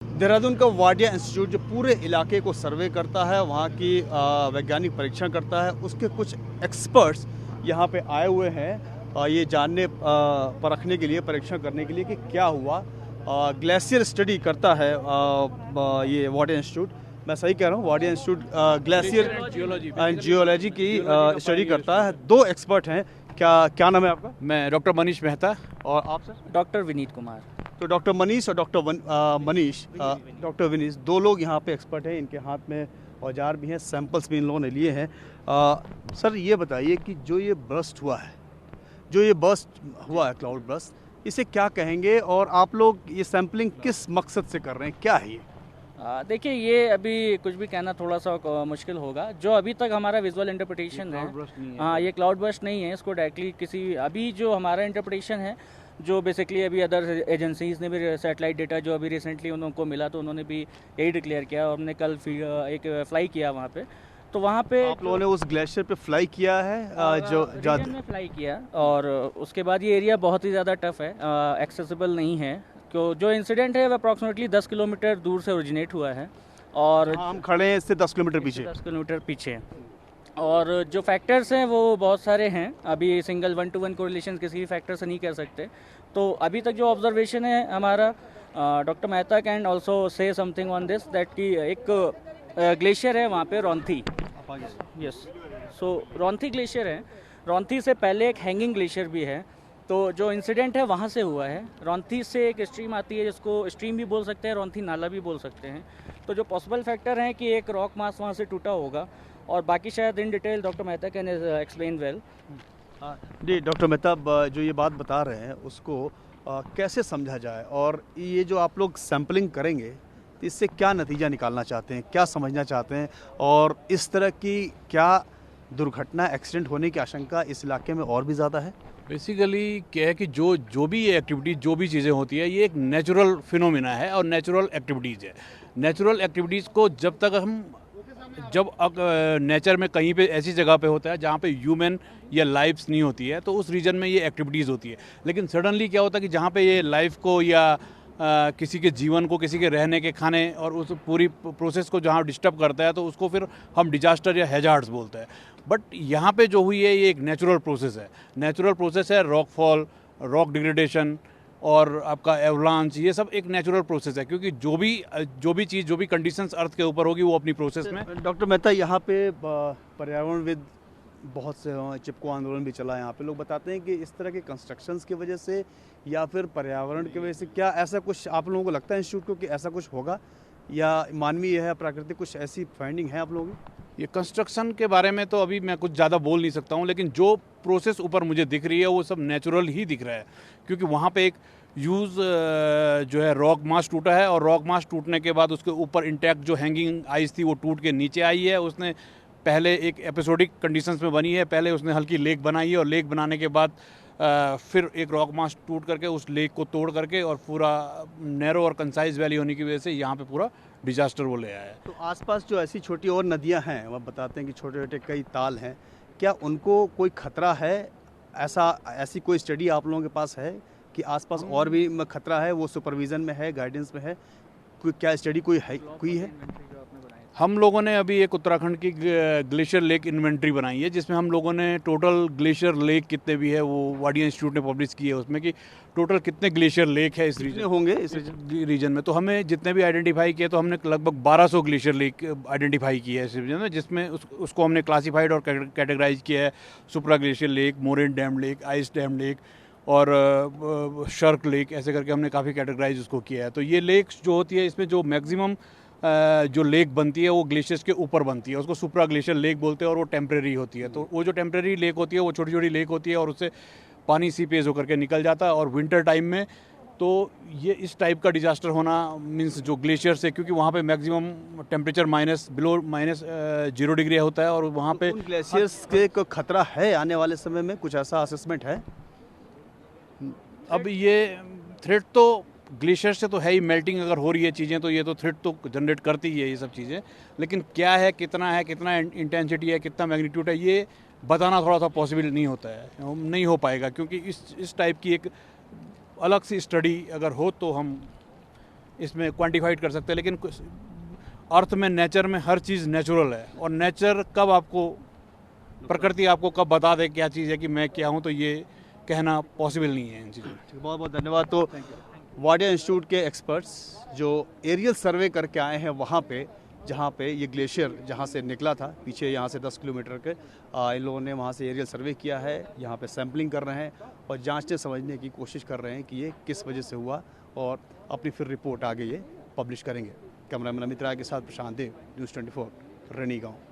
देहरादून का वाडिया इंस्टीट्यूट जो पूरे इलाके को सर्वे करता है, वहाँ की वैज्ञानिक परीक्षण करता है, उसके कुछ एक्सपर्ट्स यहाँ पे आए हुए हैं ये जानने परखने के लिए, परीक्षण करने के लिए कि क्या हुआ। ग्लेशियर स्टडी करता है ये वाडिया इंस्टीट्यूट। मैं सही कह रहा हूँ, Wadia institute glacier and geology की स्टडी करता है। दो एक्सपर्ट हैं। क्या क्या नाम है आपका? मैं डॉक्टर मनीष मेहता। और आप सर? डॉक्टर विनीत कुमार। तो डॉक्टर मनीष और डॉक्टर मनीष, डॉक्टर विनीश, दो लोग यहाँ पे एक्सपर्ट हैं। इनके हाथ में औजार भी हैं, सैंपल्स भी इन लोगों ने लिए हैं। सर ये बताइए कि जो ये बर्स्ट हुआ है, क्लाउड बर्स्ट, इसे क्या कहेंगे और आप लोग ये सैंपलिंग किस मकसद से कर रहे हैं, क्या है ये? देखिए, ये अभी कुछ भी कहना थोड़ा सा मुश्किल होगा। जो अभी तक हमारा विजुअल इंटरप्रिटेशन है, हाँ, ये क्लाउड बर्स्ट नहीं है। इसको डायरेक्टली किसी, अभी जो हमारा इंटरप्रिटेशन है, जो बेसिकली अभी अदर एजेंसीज ने भी सैटेलाइट डेटा जो अभी रिसेंटली उनको मिला, तो उन्होंने भी यही डिक्लेयर किया। और हमने कल एक फ्लाई किया वहाँ पे, तो वहाँ पे आप लोगों ने उस ग्लेशियर पे फ्लाई किया है? जो रीजन में फ्लाई किया, और उसके बाद ये एरिया बहुत ही ज़्यादा टफ है, एक्सेसिबल नहीं है। क्यों, जो इंसिडेंट है वो अप्रॉक्सीमेटली 10 किलोमीटर दूर से ओरिजिनेट हुआ है, और हम खड़े हैं इससे 10 किलोमीटर पीछे। 10 किलोमीटर पीछे। और जो फैक्टर्स हैं वो बहुत सारे हैं। अभी सिंगल 1-to-1 कोरिलेशन किसी भी फैक्टर से नहीं कर सकते। तो अभी तक जो ऑब्जर्वेशन है हमारा, doctor Mehta can also say something on this, that कि एक ग्लेशियर है वहाँ पे, रोंथी। यस, सो रोंथी ग्लेशियर है। रोंथी से पहले एक हैंगिंग ग्लेशियर भी है। तो जो इंसिडेंट है वहाँ से हुआ है। रोंथी से एक स्ट्रीम आती है, जिसको स्ट्रीम भी बोल सकते हैं, रोंथी नाला भी बोल सकते हैं। तो जो पॉसिबल फैक्टर हैं कि एक रॉक मास वहाँ से टूटा होगा, और बाकी शायद in detail doctor Mehta can explain well. जी डॉक्टर मेहता, जो ये बात बता रहे हैं उसको कैसे समझा जाए, और ये जो आप लोग सैंपलिंग करेंगे तो इससे क्या नतीजा निकालना चाहते हैं, क्या समझना चाहते हैं, और इस तरह की क्या दुर्घटना, एक्सीडेंट होने की आशंका इस इलाके में और भी ज़्यादा है? बेसिकली क्या है कि जो भी ये एक्टिविटी, जो भी चीज़ें होती है, ये एक नेचुरल फिनोमिना है और नेचुरल एक्टिविटीज़ है। नेचुरल एक्टिविटीज़ को जब नेचर में कहीं पे ऐसी जगह पे होता है जहाँ पे ह्यूमन या लाइफ्स नहीं होती है, तो उस रीजन में ये एक्टिविटीज़ होती है। लेकिन सडनली क्या होता है कि जहाँ पे ये लाइफ को या किसी के जीवन को, किसी के रहने के, खाने और उस पूरी प्रोसेस को जहाँ डिस्टर्ब करता है, तो उसको फिर हम डिजास्टर या हैजार्ड्स बोलते हैं। बट यहाँ पे जो हुई है ये एक नेचुरल प्रोसेस है। नेचुरल प्रोसेस है रॉक फॉल, रॉक डिग्रेडेशन और आपका एवलांच, ये सब एक नेचुरल प्रोसेस है। क्योंकि जो भी चीज़, जो भी कंडीशंस अर्थ के ऊपर होगी, वो अपनी प्रोसेस में। डॉक्टर मेहता, यहाँ पे पर्यावरणविद बहुत से चिपको आंदोलन भी चला है। यहाँ पे लोग बताते हैं कि इस तरह के कंस्ट्रक्शंस की वजह से या फिर पर्यावरण की वजह से, क्या ऐसा कुछ आप लोगों को लगता है इंस्टीट्यूट को कि ऐसा कुछ होगा, या मानवीय है, प्राकृतिक, कुछ ऐसी फाइंडिंग है आप लोगों की? ये कंस्ट्रक्शन के बारे में तो अभी मैं कुछ ज़्यादा बोल नहीं सकता हूँ, लेकिन जो प्रोसेस ऊपर मुझे दिख रही है वो सब नेचुरल ही दिख रहा है। क्योंकि वहाँ पे एक जो है रॉक मास टूटा है, और रॉक मास टूटने के बाद उसके ऊपर इंटैक्ट जो हैंगिंग आइस थी वो टूट के नीचे आई है। उसने पहले एक एपिसोडिक कंडीशंस में बनी है, पहले उसने हल्की लेक बनाई है, और लेक बनाने के बाद फिर एक रॉक मास टूट करके उस लेक को तोड़ करके, और पूरा नैरो और कंसाइज वैली होने की वजह से यहाँ पे पूरा डिजास्टर वो ले आया है। तो आसपास जो ऐसी छोटी और नदियाँ हैं, वह बताते हैं कि छोटे छोटे कई ताल हैं, क्या उनको कोई खतरा है? ऐसी कोई स्टडी आप लोगों के पास है कि आसपास और भी खतरा है, वो सुपरविज़न में है, गाइडेंस में है? क्या स्टडी कोई है? हम लोगों ने अभी एक उत्तराखंड की ग्लेशियर लेक इन्वेंट्री बनाई है, जिसमें हम लोगों ने टोटल ग्लेशियर लेक कितने भी है वो वाडिया इंस्टीट्यूट ने पब्लिश की है, उसमें कि टोटल कितने ग्लेशियर लेक है इस रीजन होंगे इस रीजन में। तो हमें जितने भी आइडेंटिफाई किए, तो हमने लगभग 1200 ग्लेशियर लेक आइडेंटिफाई किया है इस रीजन में, जिसमें उसको हमने क्लासीफाइड और कैटेगराइज किया है। Supra glacier lake, moraine dam lake, ice dam lake और शर्क लेक, ऐसे करके हमने काफ़ी कैटेगराइज उसको किया है। तो ये लेक्स जो होती है, इसमें जो मैक्सिमम जो लेक बनती है वो ग्लेशियर्स के ऊपर बनती है, उसको सुप्रा ग्लेशियर लेक बोलते हैं, और वो टेम्प्रेरी होती है। तो वो जो टेम्प्रेरी लेक होती है वो छोटी छोटी लेक होती है, और उससे पानी सीपेज होकर के निकल जाता है। और विंटर टाइम में तो ये इस टाइप का डिजास्टर होना मीन्स जो ग्लेशियर से, क्योंकि वहाँ पे मैक्सिमम टेम्परेचर बिलो -0 डिग्री होता है, और वहाँ पे ग्लेशियर्स के को खतरा है आने वाले समय में, कुछ ऐसा असेसमेंट है? अब ये थ्रेट तो ग्लेशियर से तो है ही, मेल्टिंग अगर हो रही है चीज़ें, तो ये तो थ्रेट तो जनरेट करती ही है ये सब चीज़ें। लेकिन क्या है, कितना इंटेंसिटी है, कितना मैग्नीट्यूड है, ये बताना थोड़ा सा पॉसिबल नहीं होता है, नहीं हो पाएगा। क्योंकि इस टाइप की एक अलग सी स्टडी अगर हो तो हम इसमें क्वांटिफाइड कर सकते, लेकिन अर्थ में, नेचर में हर चीज़ नेचुरल है, और नेचर कब आपको, प्रकृति आपको कब बता दे क्या चीज़ है कि मैं क्या हूँ, तो ये कहना पॉसिबल नहीं है इन चीज़ों। बहुत बहुत धन्यवाद। तो वाडिया इंस्टीट्यूट के एक्सपर्ट्स जो एरियल सर्वे करके आए हैं वहाँ पे, जहाँ पे ये ग्लेशियर जहाँ से निकला था पीछे, यहाँ से 10 किलोमीटर के, इन लोगों ने वहाँ से एरियल सर्वे किया है, यहाँ पे सैम्पलिंग कर रहे हैं और जांचने समझने की कोशिश कर रहे हैं कि ये किस वजह से हुआ, और अपनी फिर रिपोर्ट आगे ये पब्लिश करेंगे। कैमरामैन अमित राय के साथ प्रशांत देव, न्यूज़ 24, रनी गाँव।